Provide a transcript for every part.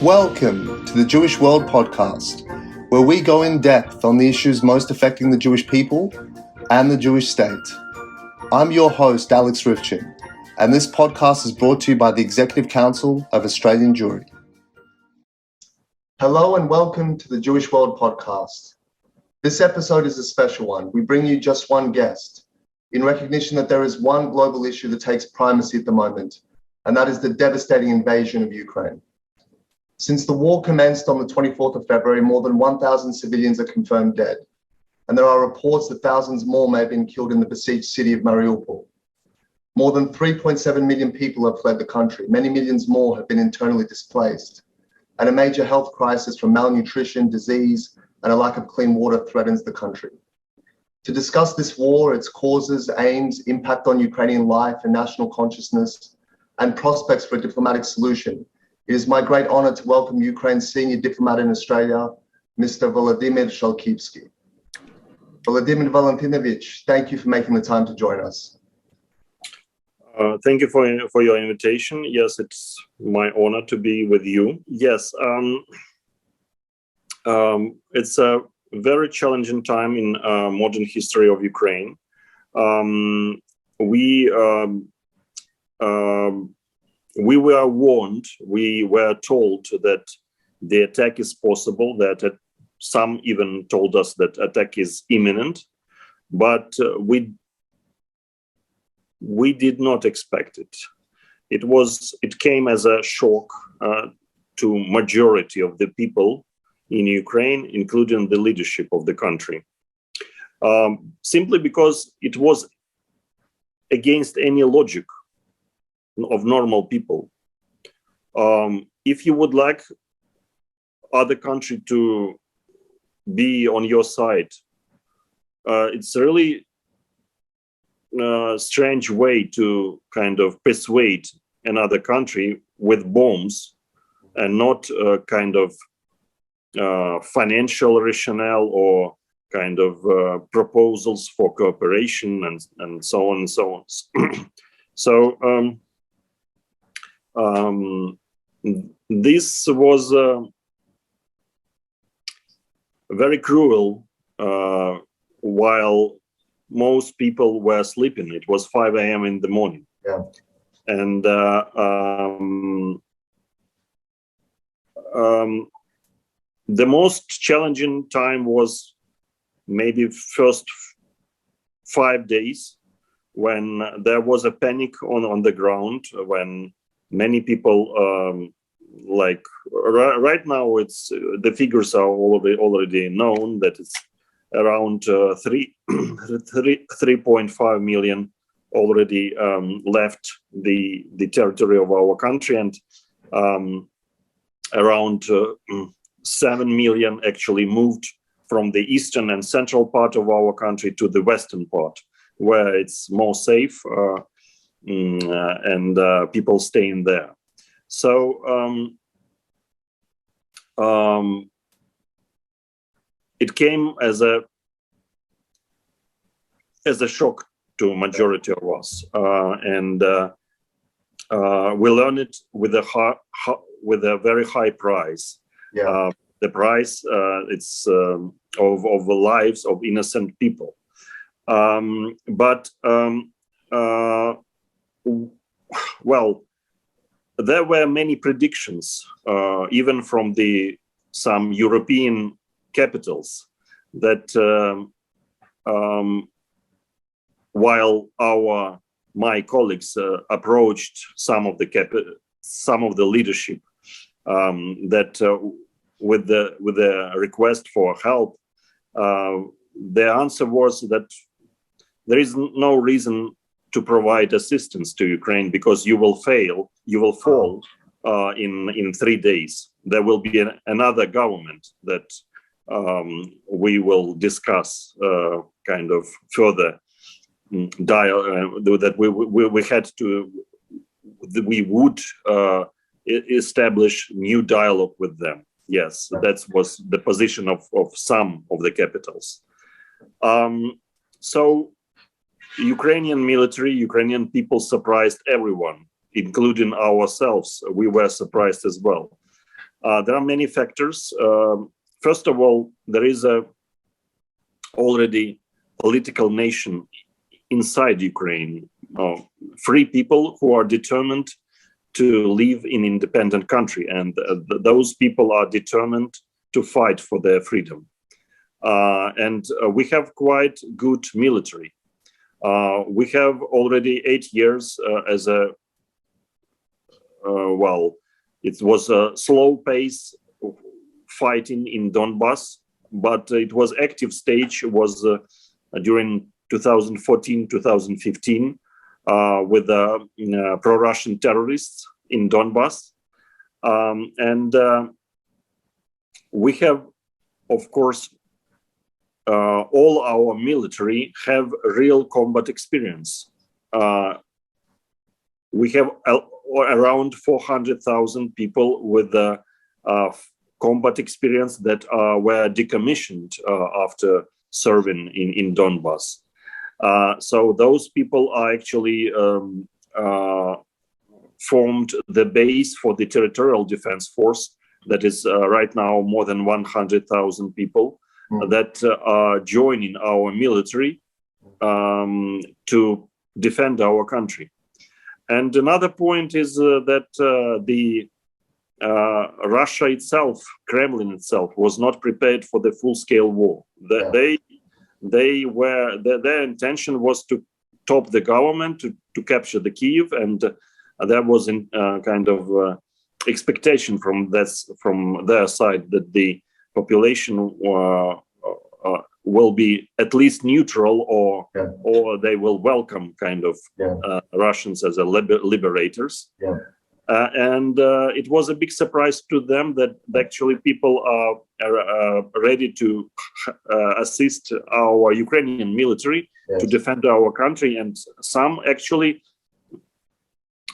Welcome to the Jewish World podcast, where we go in depth on the issues most affecting the Jewish people and the Jewish state. I'm your host, Alex Rifchin, and this podcast is brought to you by the Executive Council of Australian Jewry. Hello and welcome to the Jewish World podcast. This episode is a special one. We bring you just one guest in recognition that there is one global issue that takes primacy at the moment, and that is the devastating invasion of Ukraine. Since the war commenced on the 24th of February, more than 1,000 civilians are confirmed dead, and there are reports that thousands more may have been killed in the besieged city of Mariupol. More than 3.7 million people have fled the country. Many millions more have been internally displaced, and a major health crisis from malnutrition, disease, and a lack of clean water threatens the country. To discuss this war, its causes, aims, impact on Ukrainian life and national consciousness, and prospects for a diplomatic solution, it is my great honor to welcome Ukraine's senior diplomat in Australia, Mr. Volodymr Shalkivskyi. Volodymyr Vladimirovich, thank you for making the time to join us. Thank you for your invitation. Yes, it's my honor to be with you. Yes, it's a very challenging time in modern history of Ukraine. We were warned, we were told that the attack is possible, that some even told us that attack is imminent, but we did not expect it. It came as a shock to majority of the people in Ukraine, including the leadership of the country, simply because it was against any logic of normal people. If you would like other country to be on your side, it's really a strange way to kind of persuade another country with bombs and not kind of financial rationale or kind of proposals for cooperation and so on and so on. So this was very cruel while most people were sleeping. It was 5 a.m. in the morning. Yeah. And the most challenging time was maybe first 5 days when there was a panic on the ground, when many people, right now, it's the figures are already known that it's around 3.5 million already left the territory of our country, and around 7 million actually moved from the eastern and central part of our country to the western part, where it's more safe. And people staying there. So it came as a shock to a majority of us, and we learned it with a very high price. Yeah. The price it's of the lives of innocent people, but. Well, there were many predictions, even from some European capitals, that while my colleagues approached some of the leadership, that with the request for help, the answer was that there is no reason to provide assistance to Ukraine because you will fall in 3 days. There will be another government that we will discuss kind of further that we would establish new dialogue with them. Yes, that was the position of some of the capitals. So Ukrainian military, Ukrainian people surprised everyone, including ourselves. We were surprised as well. There are many factors. First of all, there is already political nation inside Ukraine, free people who are determined to live in independent country, and those people are determined to fight for their freedom. And we have quite good military. We have already 8 years as a well, it was a slow pace fighting in Donbass, but it was active stage was during 2014-2015 with pro-Russian terrorists in Donbass. And we have, of course, all our military have real combat experience. We have around 400,000 people with combat experience that were decommissioned after serving in Donbass. So those people are actually formed the base for the territorial defense force that is right now more than 100,000 people that are joining our military to defend our country. And another point is that Russia itself, Kremlin itself, was not prepared for the full-scale war. Their intention was to top the government, to capture the Kyiv, and there was a kind of expectation from their side that the population will be at least neutral, or they will welcome kind of Russians as liberators. And it was a big surprise to them that actually people are ready to assist our Ukrainian military to defend our country, and some actually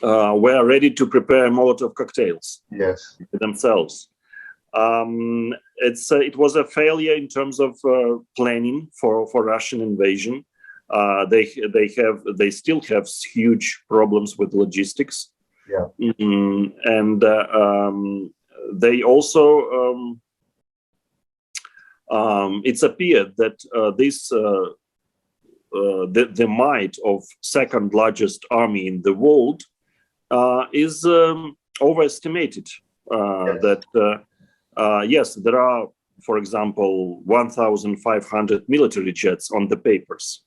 were ready to prepare Molotov cocktails themselves. It was a failure in terms of planning for Russian invasion. They still have huge problems with logistics. And they also it's appeared that the might of second largest army in the world is overestimated. That yes, there are, for example, 1,500 military jets on the papers,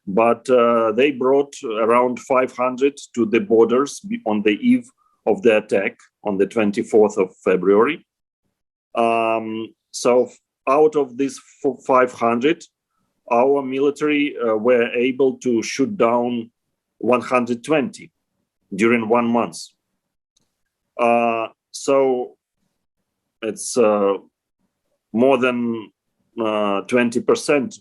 but they brought around 500 to the borders on the eve of the attack on the 24th of February. So out of these 500, our military were able to shoot down 120 during 1 month. So it's more than 20%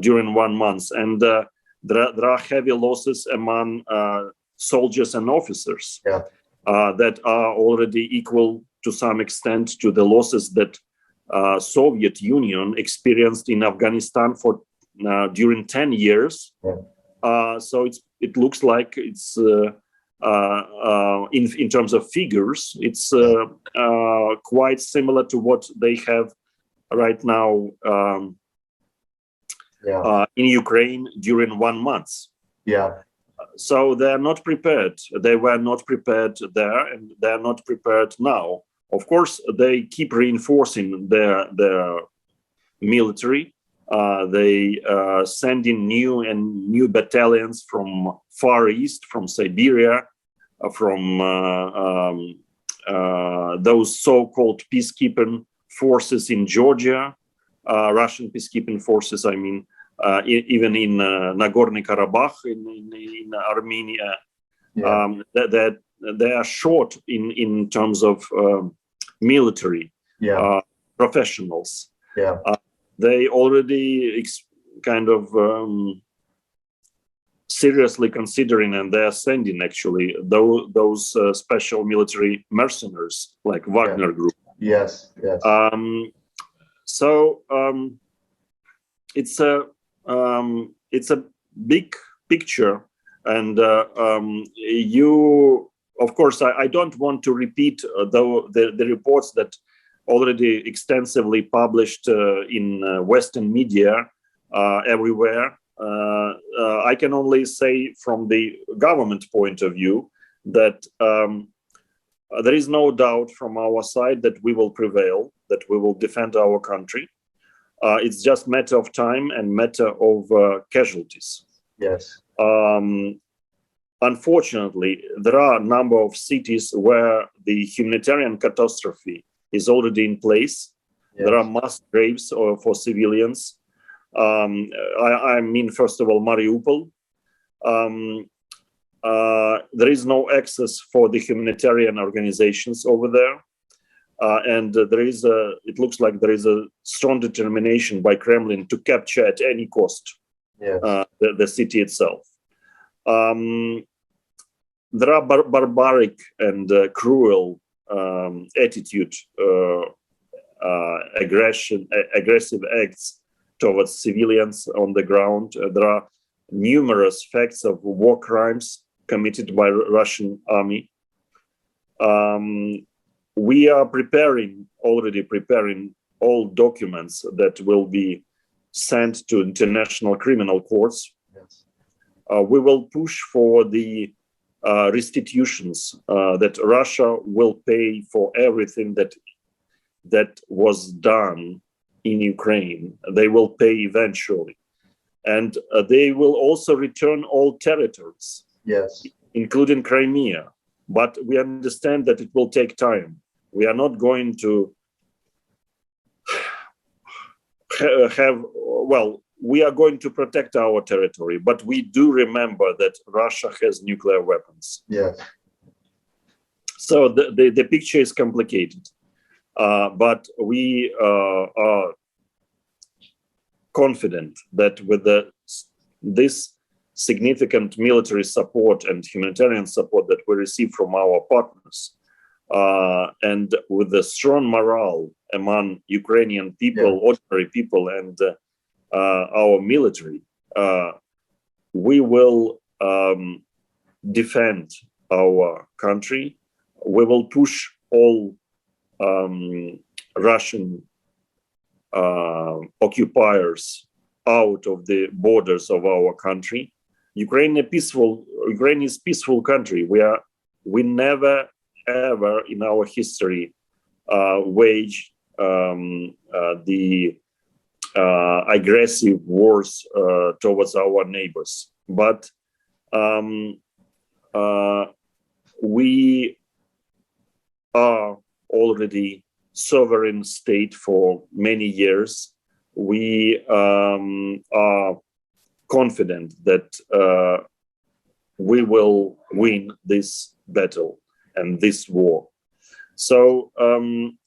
during 1 month, and there are heavy losses among soldiers and officers that are already equal to some extent to the losses that Soviet Union experienced in Afghanistan for during 10 years. So it looks like it's in terms of figures, it's quite similar to what they have right now in Ukraine during 1 month. So they're not prepared. They were not prepared there, and they're not prepared now. Of course, they keep reinforcing their military. They send in new battalions from Far East, from Siberia, from those so-called peacekeeping forces in Georgia, Russian peacekeeping forces, I mean, even in Nagorno-Karabakh in Armenia. That they are short in terms of military professionals. They already kind of seriously considering, and they are sending actually those special military mercenaries like Wagner Group. So it's a big picture, and you of course, I don't want to repeat the reports that already extensively published in Western media everywhere. I can only say from the government point of view that there is no doubt from our side that we will prevail, that we will defend our country. It's just a matter of time and matter of casualties. Yes. Unfortunately, there are a number of cities where the humanitarian catastrophe is already in place. Yes. There are mass graves for civilians. I mean, first of all, Mariupol. There is no access for the humanitarian organizations over there. And it looks like there is a strong determination by Kremlin to capture at any cost. Yes. The city itself. There are barbaric and cruel attitude, aggressive acts towards civilians on the ground. There are numerous facts of war crimes committed by Russian army. We are already preparing all documents that will be sent to international criminal courts. Yes. We will push for the restitutions that Russia will pay for everything that was done in Ukraine. They will pay eventually, and they will also return all territories, yes, including Crimea. But we understand that it will take time. We are not going to we are going to protect our territory, but we do remember that Russia has nuclear weapons. Yes. So the picture is complicated, but we are confident that with this significant military support and humanitarian support that we receive from our partners, and with the strong morale among Ukrainian people, yeah, ordinary people, and our military, we will defend our country. We will push all Russian occupiers out of the borders of our country. Ukraine is a peaceful country. We never ever in our history wage the aggressive wars towards our neighbors, but we are already sovereign state for many years. We are confident that we will win this battle and this war. So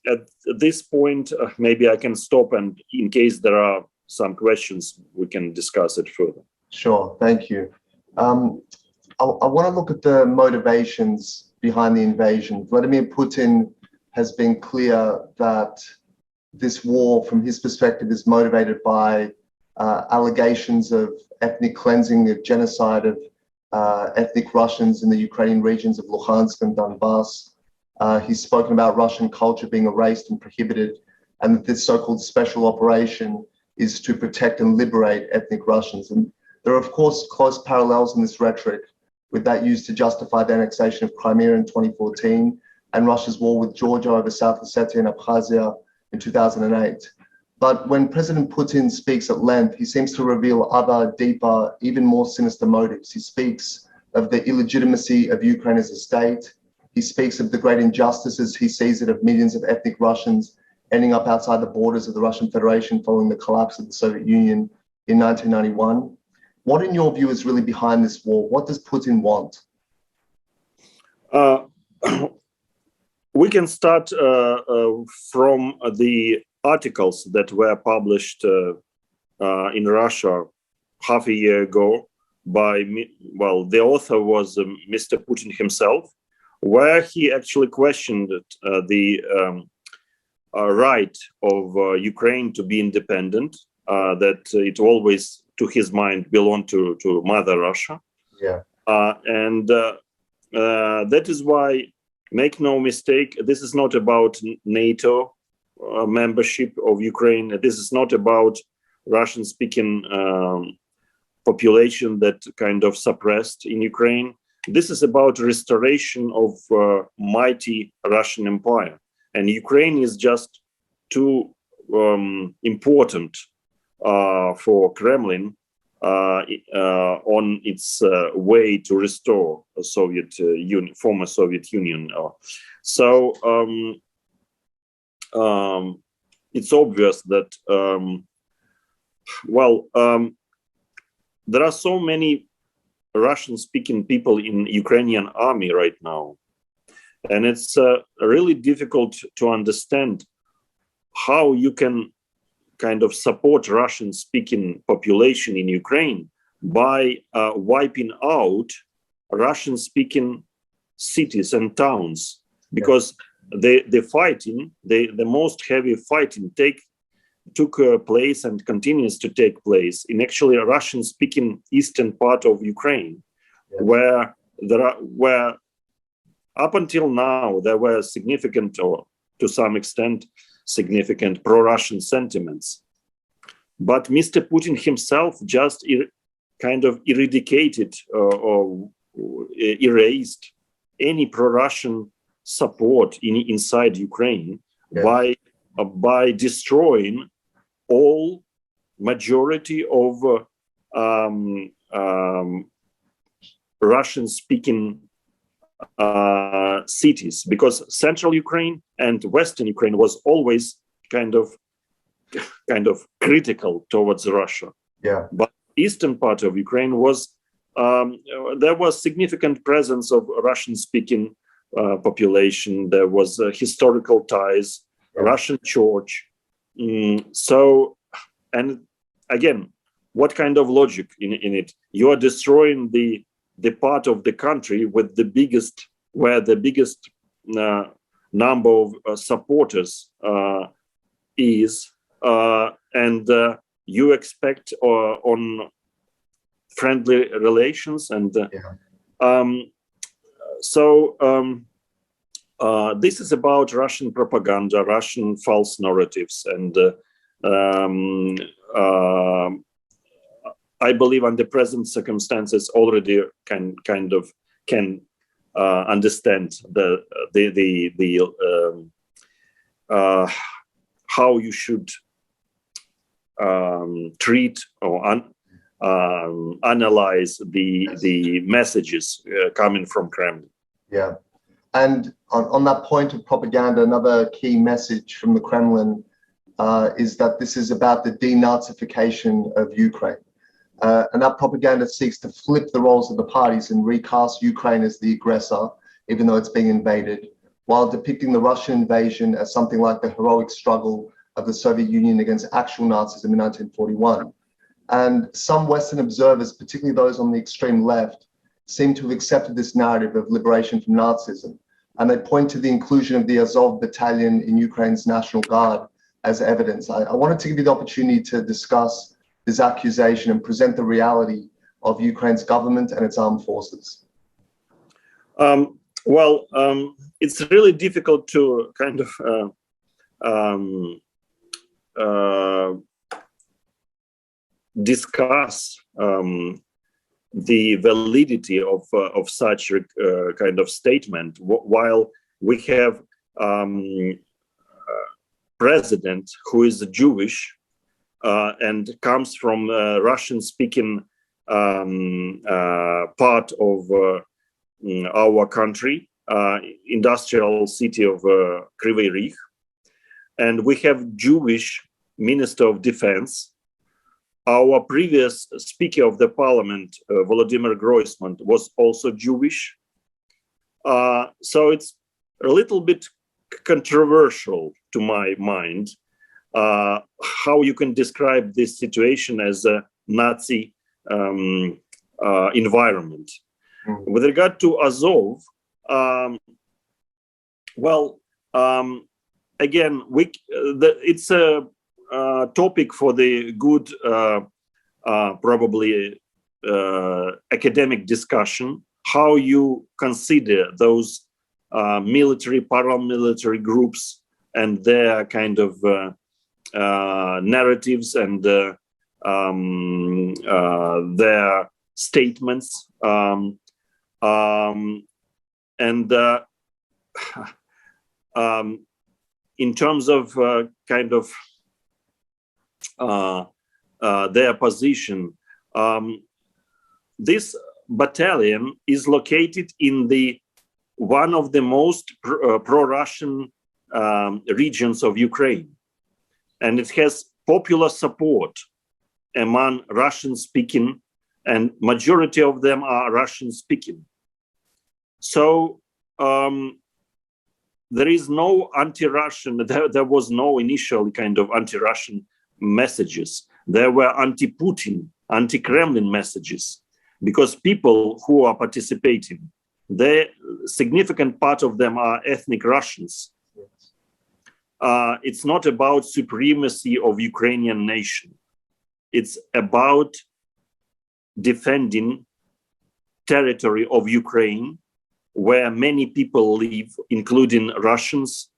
at this point, maybe I can stop, and in case there are some questions, we can discuss it further. Sure, thank you. I want to look at the motivations behind the invasion. Vladimir Putin has been clear that this war, from his perspective, is motivated by allegations of ethnic cleansing, of genocide of ethnic Russians in the Ukrainian regions of Luhansk and Donbass. He's spoken about Russian culture being erased and prohibited, and that this so-called special operation is to protect and liberate ethnic Russians. And there are, of course, close parallels in this rhetoric with that used to justify the annexation of Crimea in 2014 and Russia's war with Georgia over South Ossetia and Abkhazia in 2008. But when President Putin speaks at length, he seems to reveal other, deeper, even more sinister motives. He speaks of the illegitimacy of Ukraine as a state. He speaks of the great injustices he sees it of millions of ethnic Russians ending up outside the borders of the Russian Federation following the collapse of the Soviet Union in 1991. What, in your view, is really behind this war? What does Putin want? We can start from the articles that were published in Russia half a year ago by, well, the author was Mr. Putin himself, where he actually questioned the right of Ukraine to be independent, that it always, to his mind, belonged to Mother Russia. Yeah. And that is why, make no mistake, this is not about NATO membership of Ukraine. This is not about Russian-speaking population that kind of suppressed in Ukraine. This is about restoration of mighty Russian Empire, and Ukraine is just too important for Kremlin on its way to restore a former Soviet Union. So it's obvious that there are so many Russian-speaking people in Ukrainian army right now, and it's really difficult to understand how you can kind of support Russian-speaking population in Ukraine by wiping out Russian-speaking cities and towns, because the fighting, the most heavy fighting took place and continues to take place in actually a Russian-speaking eastern part of Ukraine, where up until now there were significant, or to some extent significant, pro-Russian sentiments. But Mr. Putin himself just kind of eradicated or erased any pro-Russian support inside Ukraine by destroying all majority of Russian-speaking cities, because central Ukraine and western Ukraine was always kind of critical towards Russia. Yeah. But eastern part of Ukraine was there was significant presence of Russian-speaking population. There was historical ties, Russian church. So, and again, what kind of logic in it? You are destroying the part of the country with the biggest, where the biggest number of supporters is, and you expect on friendly relations, and this is about Russian propaganda, Russian false narratives, and I believe under present circumstances already can understand how you should treat or analyze the messages coming from Kremlin. Yeah, and on that point of propaganda, another key message from the Kremlin is that this is about the denazification of Ukraine. And that propaganda seeks to flip the roles of the parties and recast Ukraine as the aggressor, even though it's being invaded, while depicting the Russian invasion as something like the heroic struggle of the Soviet Union against actual Nazism in 1941. And some Western observers, particularly those on the extreme left, seem to have accepted this narrative of liberation from Nazism. And they point to the inclusion of the Azov battalion in Ukraine's National Guard as evidence. I wanted to give you the opportunity to discuss this accusation and present the reality of Ukraine's government and its armed forces. It's really difficult to kind of discuss the validity of such kind of statement while we have president who is Jewish and comes from Russian-speaking part of our country, industrial city of Kryvyi Rih, and we have Jewish Minister of Defense. Our previous Speaker of the Parliament, Volodymyr Groysman, was also Jewish. So it's a little bit controversial to my mind how you can describe this situation as a Nazi environment. With regard to Azov, again, it's a topic for the good, probably academic discussion how you consider those military, paramilitary groups and their kind of narratives and their statements, in terms of their position. This battalion is located in one of the most pro-Russian regions of Ukraine, and it has popular support among Russian-speaking, and majority of them are Russian-speaking. So there is no anti-Russian, there was no initial kind of anti-Russian messages. There were anti-Putin, anti-Kremlin messages, because people who are participating, the significant part of them are ethnic Russians. It's not about supremacy of Ukrainian nation. It's about defending territory of Ukraine, where many people live, including Russians,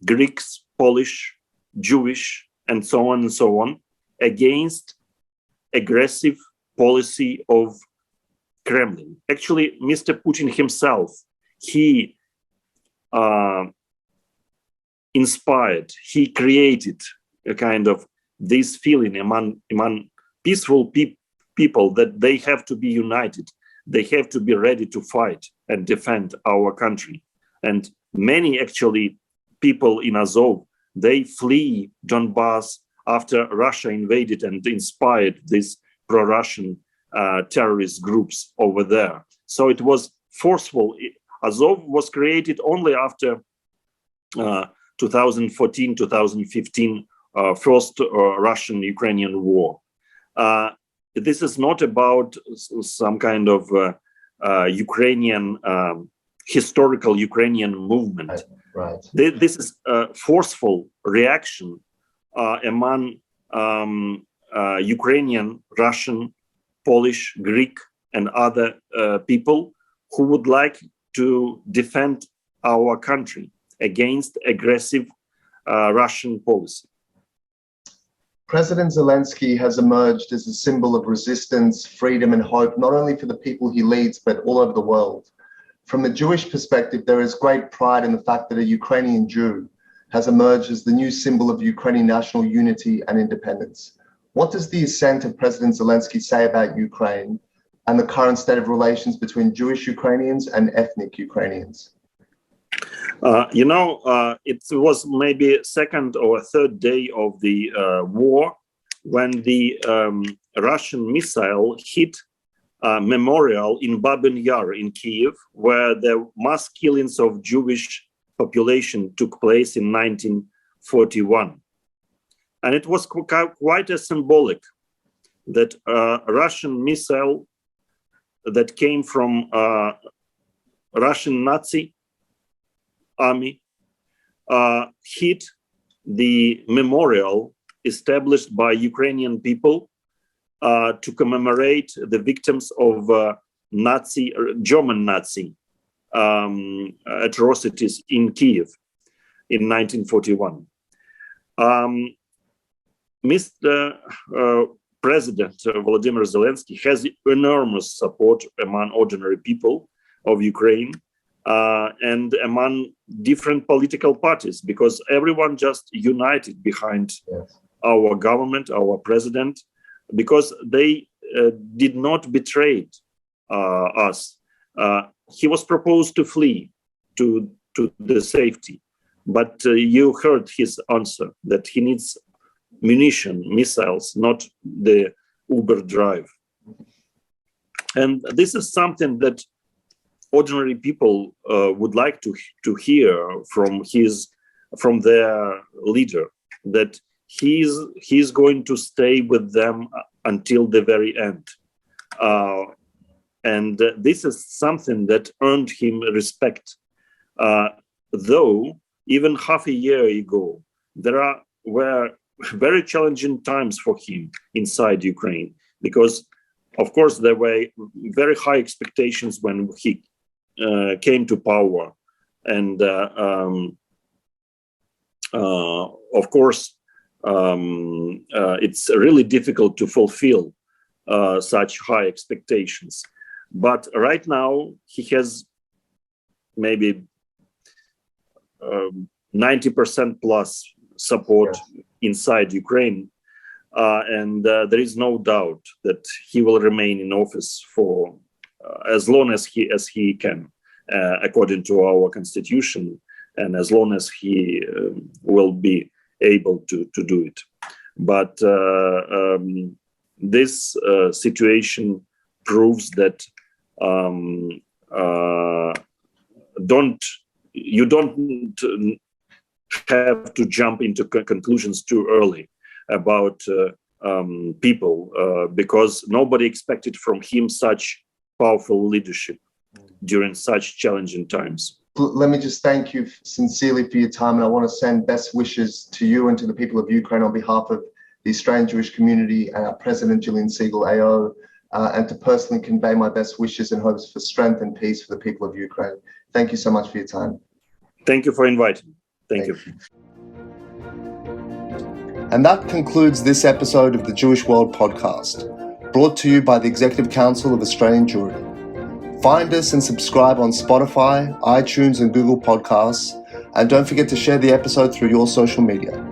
Greeks, Polish, Jewish, and so on, against aggressive policy of Kremlin. Actually, Mr. Putin himself, he inspired, he created a kind of this feeling among peaceful people that they have to be united. They have to be ready to fight and defend our country. And many actually people in Azov, they flee Donbass after Russia invaded and inspired these pro-Russian terrorist groups over there. So it was forceful. Azov was created only after 2014, 2015, first Russian-Ukrainian war. This is not about some kind of Ukrainian, historical Ukrainian movement. Right. This is a forceful reaction among Ukrainian, Russian, Polish, Greek, and other people who would like to defend our country against aggressive Russian policy. President Zelensky has emerged as a symbol of resistance, freedom, and hope, not only for the people he leads, but all over the world. From a Jewish perspective, there is great pride in the fact that a Ukrainian Jew has emerged as the new symbol of Ukrainian national unity and independence. What does the ascent of President Zelensky say about Ukraine and the current state of relations between Jewish Ukrainians and ethnic Ukrainians? It was maybe second or third day of the war when the Russian missile hit a memorial in Babin Yar in Kiev, where the mass killings of Jewish population took place in 1941. And it was quite a symbolic that a Russian missile that came from Russian Nazi army hit the memorial established by Ukrainian people to commemorate the victims of German Nazi atrocities in Kiev in 1941. Mr. President Volodymyr Zelensky has enormous support among ordinary people of Ukraine and among different political parties, because everyone just united behind our government, our president, because they did not betray us. He was proposed to flee to the safety, but you heard his answer that he needs munition, missiles, not the Uber drive. And this is something that ordinary people would like to hear from their leader, that he's going to stay with them until the very end. And this is something that earned him respect. Though even half a year ago, were very challenging times for him inside Ukraine, because of course, there were very high expectations when he came to power. And of course, it's really difficult to fulfill such high expectations. But right now, he has maybe 90% plus support inside Ukraine. And there is no doubt that he will remain in office for as long as he can, according to our constitution, and as long as he will be able to do it. But this situation proves that you don't have to jump into conclusions too early about people, because nobody expected from him such powerful leadership during such challenging times. Let me just thank you sincerely for your time, and I want to send best wishes to you and to the people of Ukraine on behalf of the Australian Jewish community and our President Gillian Siegel AO, and to personally convey my best wishes and hopes for strength and peace for the people of Ukraine. Thank you so much for your time. Thank you for inviting me. Thank you. And that concludes this episode of the Jewish World Podcast, brought to you by the Executive Council of Australian Jewry. Find us and subscribe on Spotify, iTunes, and Google Podcasts, and don't forget to share the episode through your social media.